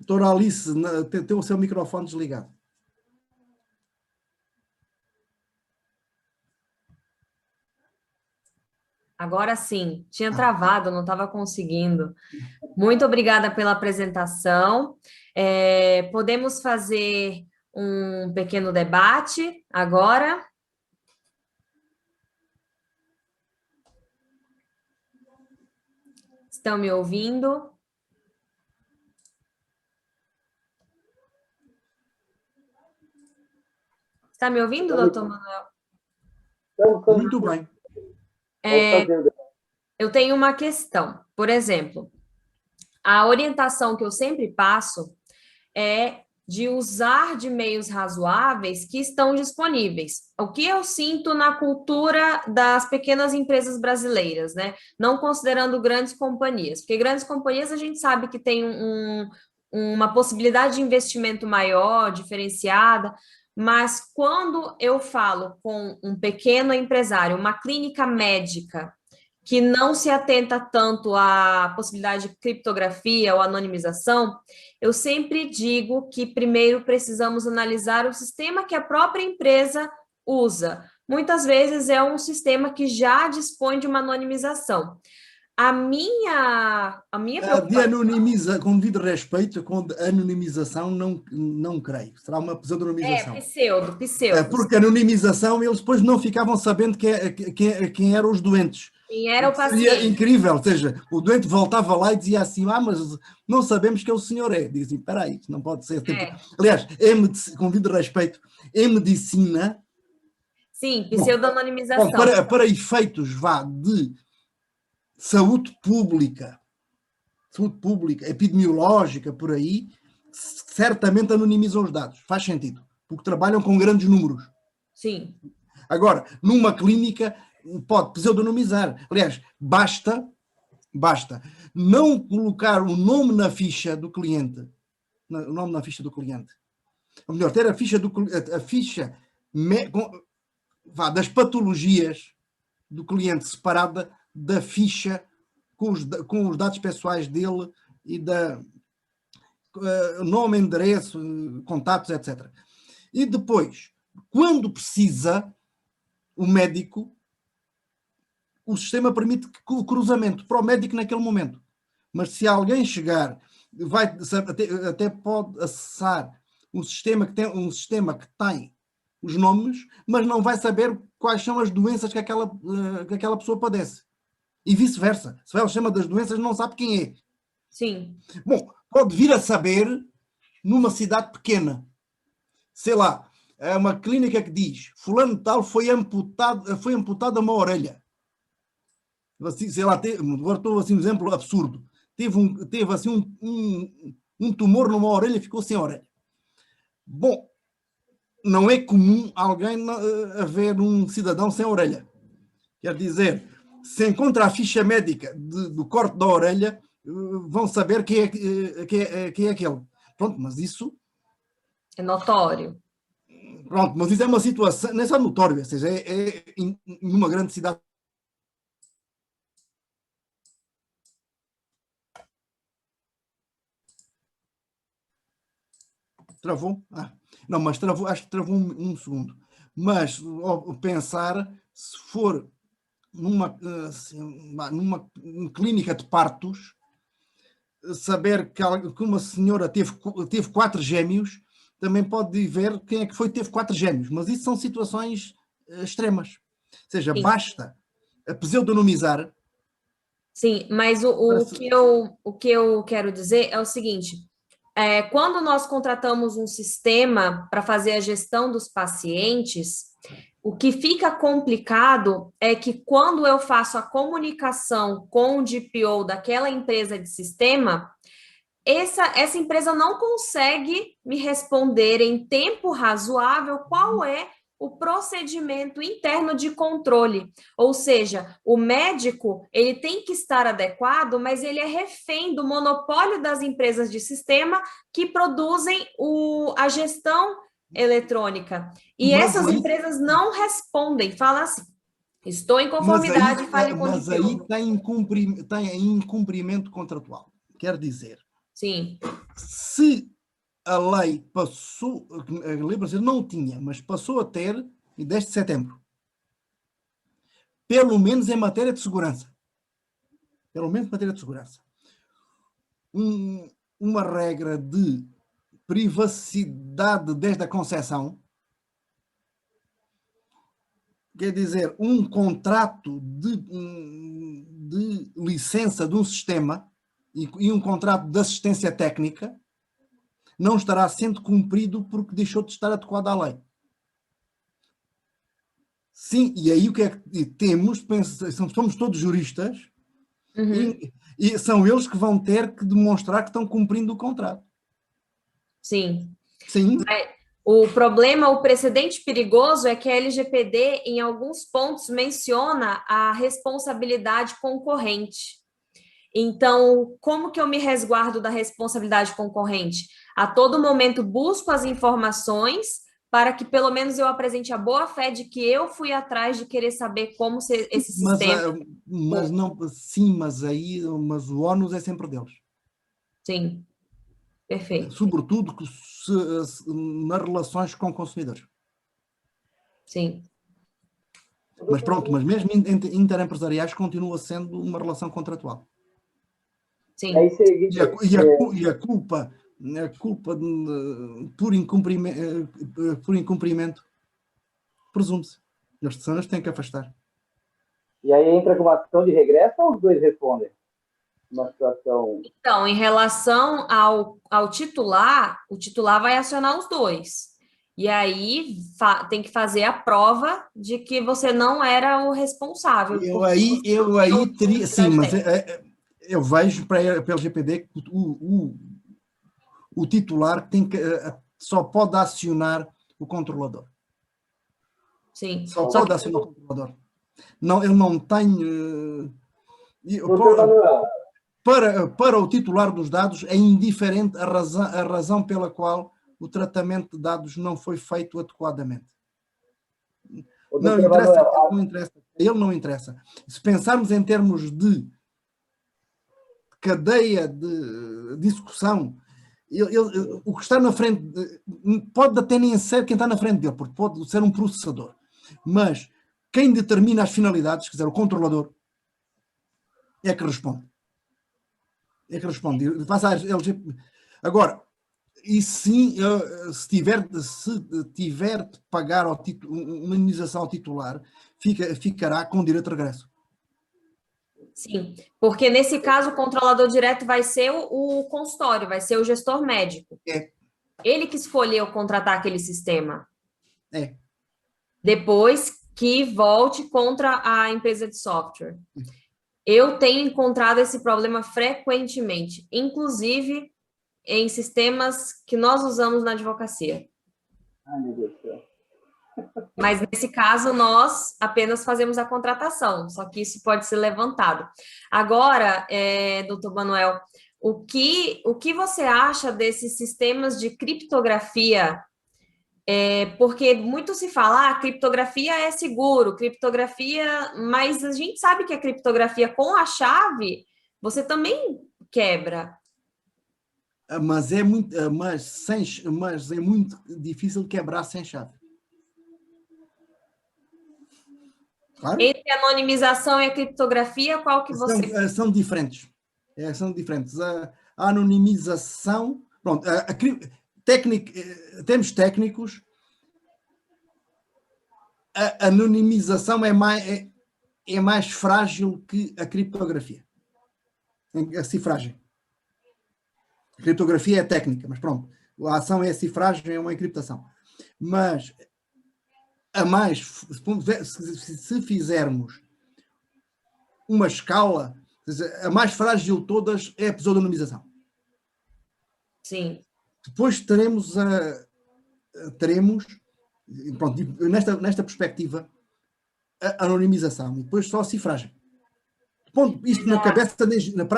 Doutora Alice, tem o seu microfone desligado. Agora sim, tinha travado, não estava conseguindo. Muito obrigada pela apresentação. Podemos fazer um pequeno debate agora? Estão me ouvindo? Está me ouvindo, doutor Manuel? Muito bem. Eu tenho uma questão. Por exemplo, a orientação que eu sempre passo é de usar de meios razoáveis que estão disponíveis. O que eu sinto na cultura das pequenas empresas brasileiras, né? Não considerando grandes companhias, porque grandes companhias a gente sabe que tem uma possibilidade de investimento maior, diferenciada, mas quando eu falo com um pequeno empresário, uma clínica médica, que não se atenta tanto à possibilidade de criptografia ou anonimização, eu sempre digo que primeiro precisamos analisar o sistema que a própria empresa usa. Muitas vezes é um sistema que já dispõe de uma anonimização. A minha preocupação... Com devido respeito, com anonimização, não creio. Será uma pseudonimização. Pseudo. Porque anonimização, eles depois não ficavam sabendo quem eram os doentes. Quem era o paciente. Seria incrível, ou seja, o doente voltava lá e dizia assim, mas não sabemos quem o senhor é. Dizem, espera aí, não pode ser. Aliás, com devido respeito, em medicina... Sim, pseudonimização. Para efeitos de saúde pública, epidemiológica, por aí, certamente anonimizam os dados. Faz sentido, porque trabalham com grandes números. Sim. Agora, numa clínica, pode pseudonimizar. Aliás, basta não colocar o nome na ficha do cliente. Ou melhor, ter a ficha das patologias do cliente separada da ficha com os dados pessoais dele e nome, endereço, contatos, etc. E depois, quando precisa, o médico, o sistema permite o cruzamento para o médico naquele momento. Mas se alguém chegar, até pode acessar um sistema que tem os nomes, mas não vai saber quais são as doenças que aquela pessoa padece. E vice-versa. Se vai ao sistema das doenças, não sabe quem é. Sim. Bom, pode vir a saber numa cidade pequena. Sei lá, é uma clínica que diz fulano de tal foi amputada uma orelha. Assim, sei lá, agora estou assim um exemplo absurdo. Teve assim um tumor numa orelha e ficou sem orelha. Bom, não é comum haver um cidadão sem orelha. Quer dizer, se encontra a ficha médica do corte da orelha, vão saber quem é aquele. Pronto, mas isso... É notório. Pronto, mas isso é uma situação, não é só notório, ou seja, numa grande cidade. Travou? Não, mas acho que travou um segundo. Mas, ao pensar, se for numa clínica de partos, saber que uma senhora teve 4 gêmeos, também pode ver quem é que teve 4 gêmeos. Mas isso são situações extremas. Ou seja, sim, basta a pseudonimizar. Sim, mas o que eu quero dizer é o seguinte... quando nós contratamos um sistema para fazer a gestão dos pacientes, o que fica complicado é que quando eu faço a comunicação com o DPO daquela empresa de sistema, essa empresa não consegue me responder em tempo razoável qual é o procedimento interno de controle, ou seja, o médico ele tem que estar adequado, mas ele é refém do monopólio das empresas de sistema que produzem a gestão eletrônica. E essas empresas não respondem, falam assim, estou em conformidade, fale com o DPO. Mas aí tem incumprimento contratual, quer dizer, Sim. Se a lei passou, a lei brasileira não tinha, mas passou a ter em 10 de setembro, pelo menos em matéria de segurança, pelo menos em matéria de segurança, uma regra de privacidade desde a concepção, quer dizer, um contrato de licença de um sistema e um contrato de assistência técnica não estará sendo cumprido porque deixou de estar adequado à lei. Sim, e aí o que é que temos? Somos todos juristas, e são eles que vão ter que demonstrar que estão cumprindo o contrato. Sim. Sim. O problema, o precedente perigoso é que a LGPD, em alguns pontos, menciona a responsabilidade concorrente. Então, como que eu me resguardo da responsabilidade concorrente? A todo momento busco as informações para que pelo menos eu apresente a boa fé de que eu fui atrás de querer saber como esse sistema. Mas não, sim, mas o ónus é sempre deles. Sim, perfeito. Sobretudo nas relações com consumidores. Sim. Mas pronto, mas mesmo interempresariais continua sendo uma relação contratual. Sim. E a culpa por incumprimento presume-se. As pessoas têm que afastar. E aí entra com uma ação de regresso ou os dois respondem? Uma situação... Então, em relação ao titular, o titular vai acionar os dois. E aí tem que fazer a prova de que você não era o responsável. Eu aí teria... Sim, mas eu vejo para a LGPD que o titular só pode acionar o controlador. Sim. Só pode acionar o controlador. Não, eu não tenho... Para o titular dos dados é indiferente a razão pela qual o tratamento de dados não foi feito adequadamente. Não interessa, ele não interessa. Se pensarmos em termos de cadeia de execução, o que está na frente, pode até nem ser quem está na frente dele, porque pode ser um processador, mas quem determina as finalidades, quer dizer, o controlador, é que responde. Agora, e sim, se tiver de pagar uma indenização ao titular, ficará com direito de regresso. Sim, porque nesse caso o controlador direto vai ser o consultório, vai ser o gestor médico. É. Ele que escolheu contratar aquele sistema. É. Depois que volte contra a empresa de software. Eu tenho encontrado esse problema frequentemente, inclusive em sistemas que nós usamos na advocacia. Ai, meu Deus do céu. Mas, nesse caso, nós apenas fazemos a contratação, só que isso pode ser levantado. Agora, doutor Manuel, o que você acha desses sistemas de criptografia? Porque muito se fala, criptografia é seguro, criptografia, mas a gente sabe que a criptografia com a chave, você também quebra. Mas é muito difícil quebrar sem chave. Claro. Entre a anonimização e a criptografia, qual que você... São diferentes. São diferentes. A anonimização... Pronto, termos técnicos, a anonimização é mais frágil que a criptografia. A cifragem. A criptografia é técnica, mas pronto. A ação é a cifragem, é uma encriptação. Mas se fizermos uma escala, a mais frágil de todas é a pseudonimização. Sim. Depois teremos pronto, nesta perspectiva, a anonimização e depois só a cifragem. Ponto, isto para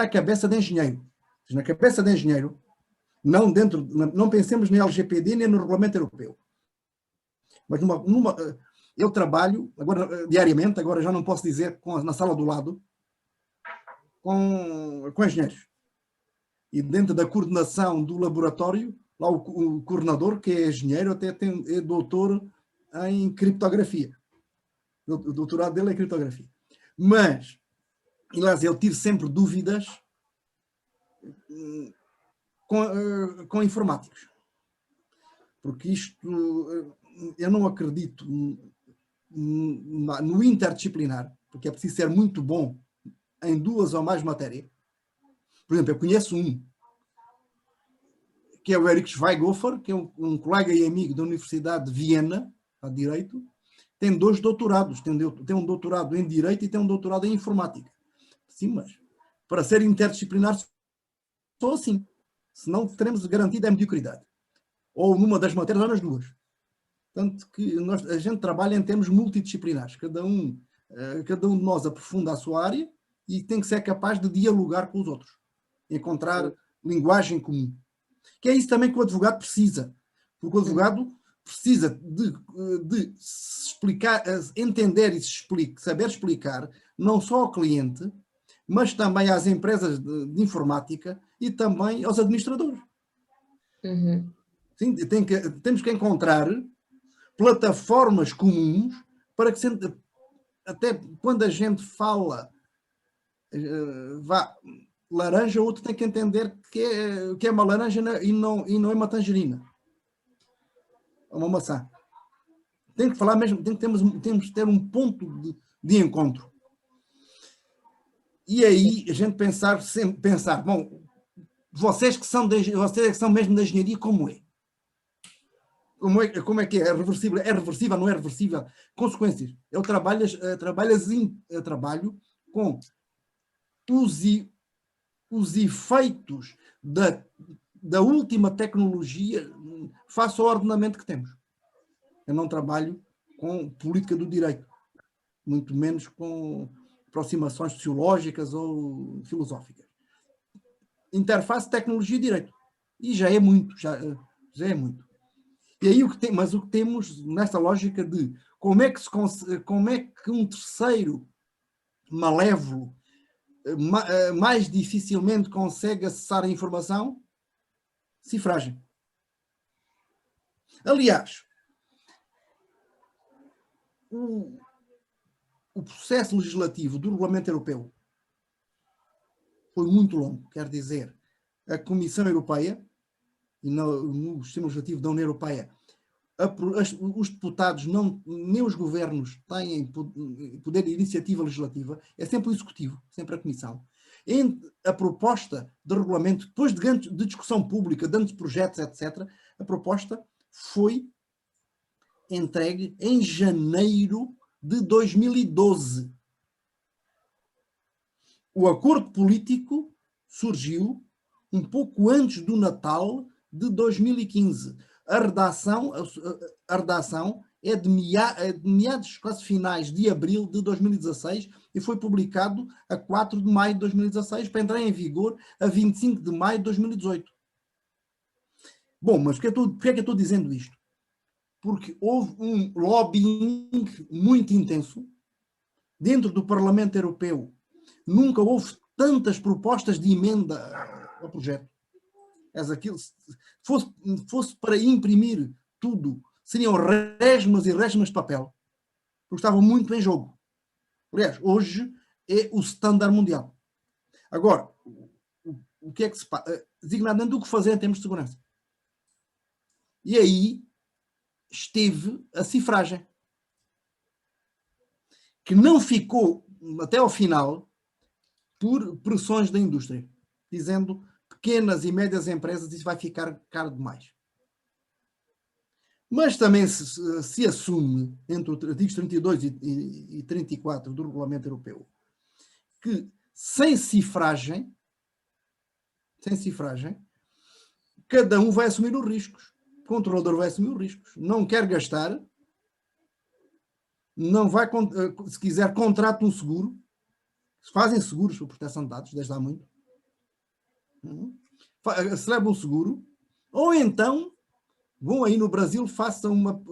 a cabeça de engenheiro. Na cabeça de engenheiro, não pensemos na LGPD nem no regulamento europeu. Mas eu trabalho agora, diariamente, agora já não posso dizer na sala do lado, com engenheiros. E dentro da coordenação do laboratório, lá o coordenador, que é engenheiro, até é doutor em criptografia. O doutorado dele é criptografia. Mas, aliás, eu tive sempre dúvidas com informáticos. Porque isto, eu não acredito no interdisciplinar, porque é preciso ser muito bom em 2 ou mais matérias. Por exemplo, eu conheço um, que é o Erich Schweighofer, que é um colega e amigo da Universidade de Viena, a Direito, tem 2 doutorados, tem um doutorado em Direito e tem um doutorado em Informática. Sim, mas para ser interdisciplinar só assim, senão teremos garantida a mediocridade. Ou numa das matérias ou nas 2. Tanto que a gente trabalha em termos multidisciplinares, cada um de nós aprofunda a sua área e tem que ser capaz de dialogar com os outros, encontrar linguagem comum. Que é isso também que o advogado precisa, porque o advogado precisa de se explicar, entender e saber explicar, não só ao cliente, mas também às empresas de informática e também aos administradores. Uhum. Sim, temos que encontrar plataformas comuns para que, até quando a gente fala laranja, o outro tem que entender que é uma laranja e não é uma tangerina. É uma maçã. Tem que falar mesmo, temos que ter um ponto de encontro. E aí a gente sempre pensar, bom, vocês que são mesmo da engenharia, como é? Como é que é? É reversível? É reversível? Não é reversível? Consequências. Eu trabalho com os efeitos da última tecnologia face ao ordenamento que temos. Eu não trabalho com política do direito, muito menos com aproximações sociológicas ou filosóficas. Interface tecnologia e direito. E já é muito, já é muito. E aí mas o que temos nesta lógica de como é que um terceiro malévolo mais dificilmente consegue acessar a informação? Cifragem. Aliás, o processo legislativo do Regulamento Europeu foi muito longo, quer dizer, a Comissão Europeia e no sistema legislativo da União Europeia, os deputados, nem os governos têm poder de iniciativa legislativa, é sempre o Executivo, sempre a Comissão. A proposta de regulamento, depois de discussão pública, de anteprojetos, etc., a proposta foi entregue em janeiro de 2012. O acordo político surgiu um pouco antes do Natal de 2015. A redação é de meados, quase finais de abril de 2016 e foi publicado a 4 de maio de 2016 para entrar em vigor a 25 de maio de 2018. Bom, mas por que é que eu estou dizendo isto? Porque houve um lobbying muito intenso dentro do Parlamento Europeu. Nunca houve tantas propostas de emenda ao projeto. Fosse para imprimir tudo, seriam resmas e resmas de papel, porque estavam muito em jogo. Aliás, hoje é o standard mundial. Agora, o que é que se passa? Designadamente o que fazer em termos de segurança. E aí esteve a cifragem, que não ficou até ao final por pressões da indústria, dizendo pequenas e médias empresas isso vai ficar caro demais. Mas também se assume, entre os artigos 32 e 34 do Regulamento Europeu, que sem cifragem, cada um vai assumir os riscos. O controlador vai assumir os riscos. Não quer gastar, não vai, se quiser, contrata um seguro. Fazem seguros para proteção de dados, desde há muito. Celebra um seguro. Ou então, vão aí no Brasil, faça uma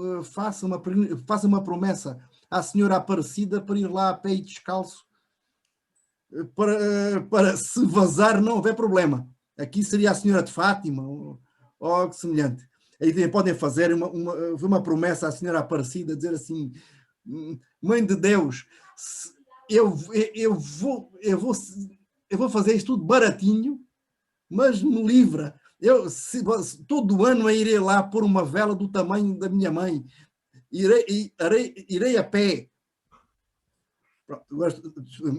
promessa à senhora Aparecida para ir lá a pé e descalço, para se vazar não houver problema. Aqui seria a Senhora de Fátima, ou algo semelhante. Aí também podem fazer uma promessa à Senhora Aparecida, dizer assim, Mãe de Deus, eu vou fazer isto tudo baratinho, mas me livra. Todo ano eu irei lá pôr uma vela do tamanho da minha mãe. Irei a pé. Pronto,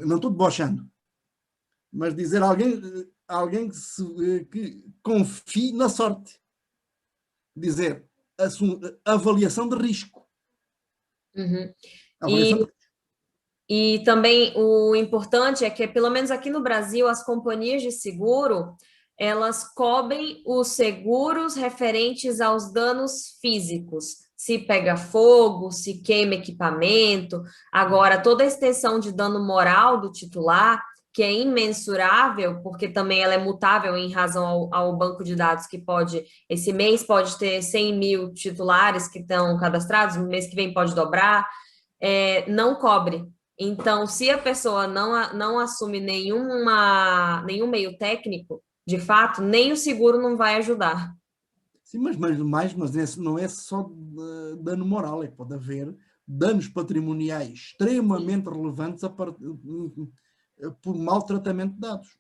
não estou debochando. Mas dizer alguém que confie na sorte. Dizer avaliação de risco. Uhum. Avaliação de risco. E também o importante é que, pelo menos aqui no Brasil, as companhias de seguro, elas cobrem os seguros referentes aos danos físicos. Se pega fogo, se queima equipamento. Agora, toda a extensão de dano moral do titular, que é imensurável, porque também ela é mutável em razão ao banco de dados que pode, esse mês pode ter 100 mil titulares que estão cadastrados, no mês que vem pode dobrar, não cobre. Então, se a pessoa não assume nenhum meio técnico, de fato, nem o seguro não vai ajudar. Sim, mas esse não é só dano moral, pode haver danos patrimoniais extremamente relevantes por maltratamento de dados.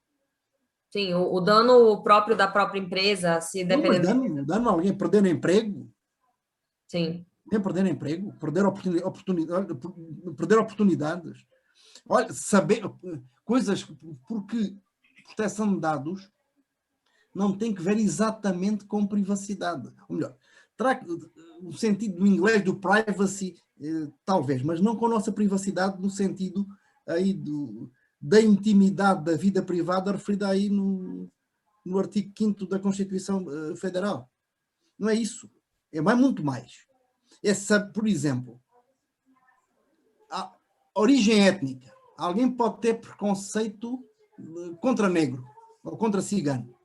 Sim, o dano próprio da própria empresa, se Não, mas dependendo... dano a alguém perder emprego, Sim. nem perder emprego, perder oportunidades. Olha, saber coisas, porque proteção de dados não tem que ver exatamente com privacidade. Ou melhor, terá o sentido do inglês do privacy, talvez, mas não com a nossa privacidade no sentido aí da intimidade da vida privada referida aí no artigo 5º da Constituição Federal. Não é isso. É muito mais. Por exemplo, a origem étnica. Alguém pode ter preconceito contra negro ou contra cigano.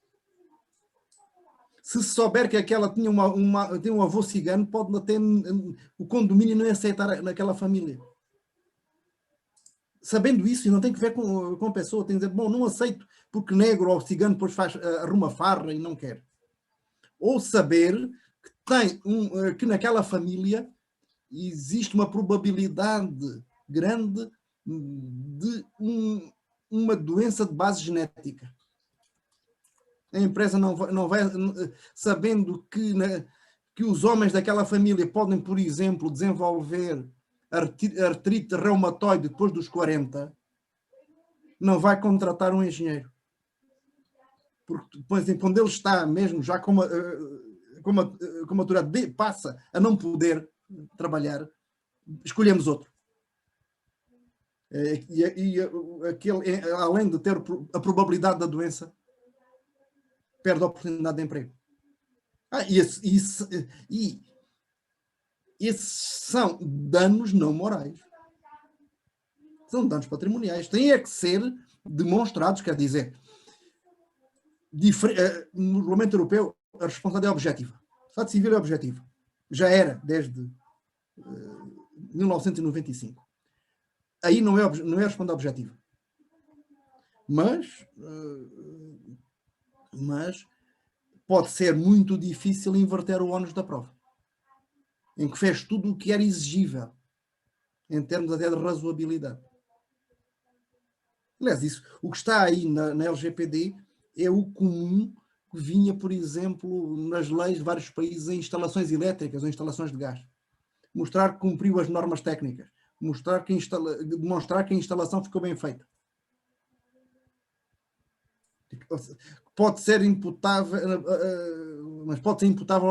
Se souber que aquela tinha tem um avô cigano, pode até o condomínio não aceitar naquela família. Sabendo isso, e não tem que ver com a pessoa, tem que dizer, bom, não aceito porque negro ou cigano depois arruma farra e não quer. Ou saber que naquela família existe uma probabilidade grande de uma doença de base genética. A empresa não vai sabendo que os homens daquela família podem, por exemplo, desenvolver artrite reumatoide depois dos 40, não vai contratar um engenheiro. Porque depois, quando ele está mesmo já com uma altura passa a não poder trabalhar, escolhemos outro. E aquele, além de ter a probabilidade da doença, perde a oportunidade de emprego. E esses são danos não morais. São danos patrimoniais. Têm que ser demonstrados, quer dizer, no regulamento europeu, a responsabilidade é objetiva. O Estado Civil é objetivo. Já era desde 1995. Aí não é responsabilidade objetiva. Mas pode ser muito difícil inverter o ónus da prova, em que fez tudo o que era exigível, em termos até de razoabilidade. Aliás, o que está aí na LGPD é o comum que vinha, por exemplo, nas leis de vários países em instalações elétricas ou instalações de gás. Mostrar que cumpriu as normas técnicas, demonstrar que a instalação ficou bem feita. Pode ser imputável, mas pode ser imputável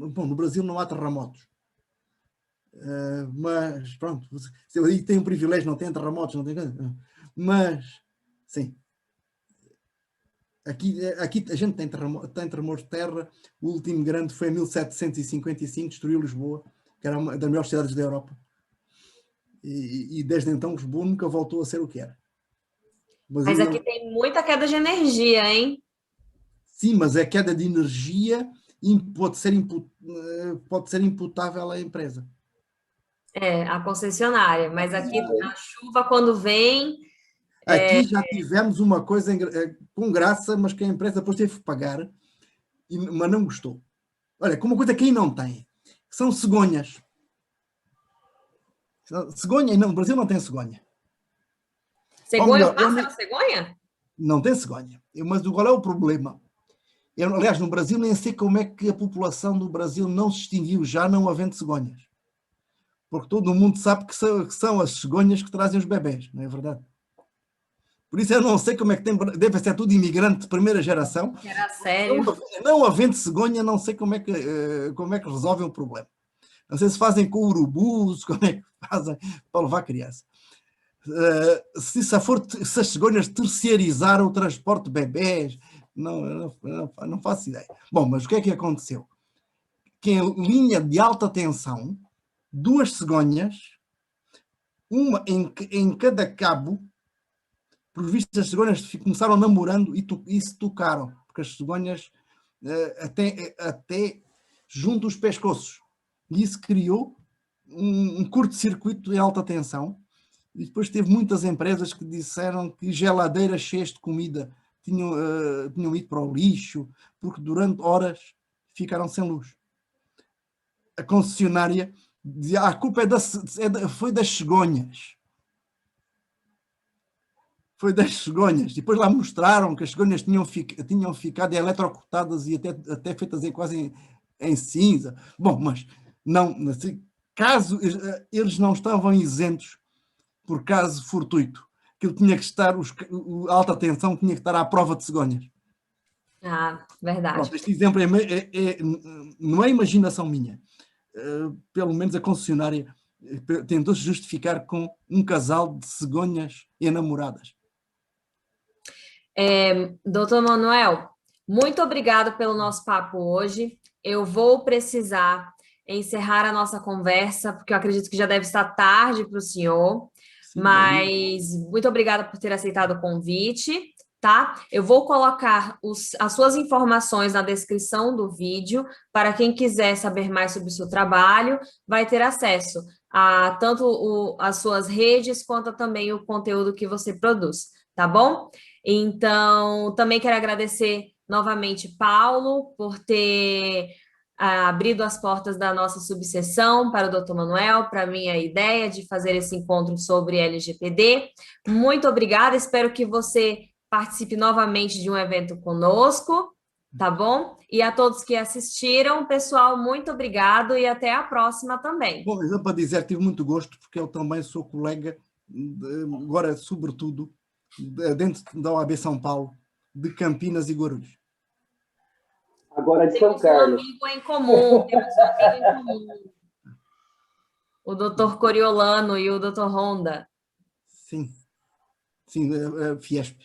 bom, no Brasil não há terremotos. Mas pronto, se ele tem um privilégio, não tem terremotos, não tem. Mas sim, aqui a gente tem tremores de terra. O último grande foi em 1755, destruiu Lisboa, que era uma das melhores cidades da Europa. E desde então Lisboa nunca voltou a ser o que era. Mas aqui tem muita queda de energia, hein? Sim, mas a queda de energia pode ser imputável à empresa. A concessionária. Mas aqui a chuva, quando vem, Aqui já tivemos uma coisa com graça, mas que a empresa depois teve que pagar, mas não gostou. Olha, com uma coisa que aí não tem, que são cegonhas. Cegonha, não, no Brasil não tem cegonha. Cegonha, Ou melhor, pássaro cegonha? não tem cegonha. Mas qual é o problema? Aliás, no Brasil nem sei como é que a população do Brasil não se extinguiu já não havendo cegonhas. Porque todo mundo sabe que são as cegonhas que trazem os bebés, não é verdade? Por isso eu não sei como é que tem, deve ser tudo imigrante de primeira geração. Era sério. Não havendo cegonha, não sei como é que resolvem o problema. Não sei se fazem com urubus, como é que fazem para levar a criança. Se as cegonhas terceirizaram o transporte de bebés, não faço ideia. Bom, mas o que é que aconteceu? Que em linha de alta tensão, 2 cegonhas, uma em cada cabo, por visto as cegonhas começaram namorando e se tocaram, porque as cegonhas até junto os pescoços. E isso criou um curto-circuito em alta tensão. E depois teve muitas empresas que disseram que geladeiras cheias de comida tinham ido para o lixo, porque durante horas ficaram sem luz. A concessionária dizia, a culpa foi das cegonhas. Foi das cegonhas. Depois lá mostraram que as cegonhas tinham ficado eletrocutadas e até feitas quase em cinza. Bom, mas não, caso eles não estavam isentos por caso fortuito, que ele tinha que estar, a alta tensão tinha que estar à prova de cegonhas. Ah, verdade. Pronto, este exemplo não é imaginação minha. Pelo menos a concessionária tentou-se justificar com um casal de cegonhas enamoradas. Doutor Manuel, muito obrigado pelo nosso papo hoje. Eu vou precisar encerrar a nossa conversa, porque eu acredito que já deve estar tarde para o senhor. Sim, mas muito obrigada por ter aceitado o convite, tá? Eu vou colocar as suas informações na descrição do vídeo, para quem quiser saber mais sobre o seu trabalho, vai ter acesso a tanto as suas redes, quanto também o conteúdo que você produz, tá bom? Então, também quero agradecer novamente, Paulo, por ter abrido as portas da nossa subseção para o Dr. Manuel, para a minha ideia de fazer esse encontro sobre LGPD. Muito obrigada, espero que você participe novamente de um evento conosco, tá bom? E a todos que assistiram, pessoal, muito obrigado e até a próxima também. Bom, para dizer, tive muito gosto, porque eu também sou colega, agora sobretudo, dentro da OAB São Paulo, de Campinas e Guarulhos. Agora de São Carlos. Temos um amigo em comum. O doutor Coriolano e o doutor Honda. Sim, Fiesp.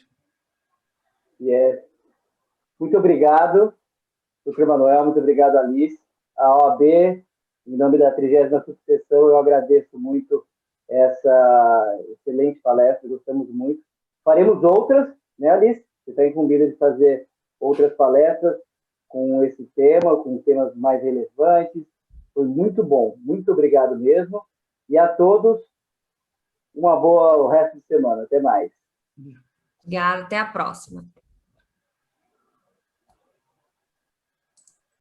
Yes. Muito obrigado, doutor Manuel, muito obrigado, Alice. A OAB, em nome da 30ª subseção, eu agradeço muito essa excelente palestra, gostamos muito. Faremos outras, né, Alice? Você está incumbida de fazer outras palestras com esse tema, com temas mais relevantes. Foi muito bom. Muito obrigado mesmo. E a todos, uma boa o resto de semana. Até mais. Obrigada. Até a próxima.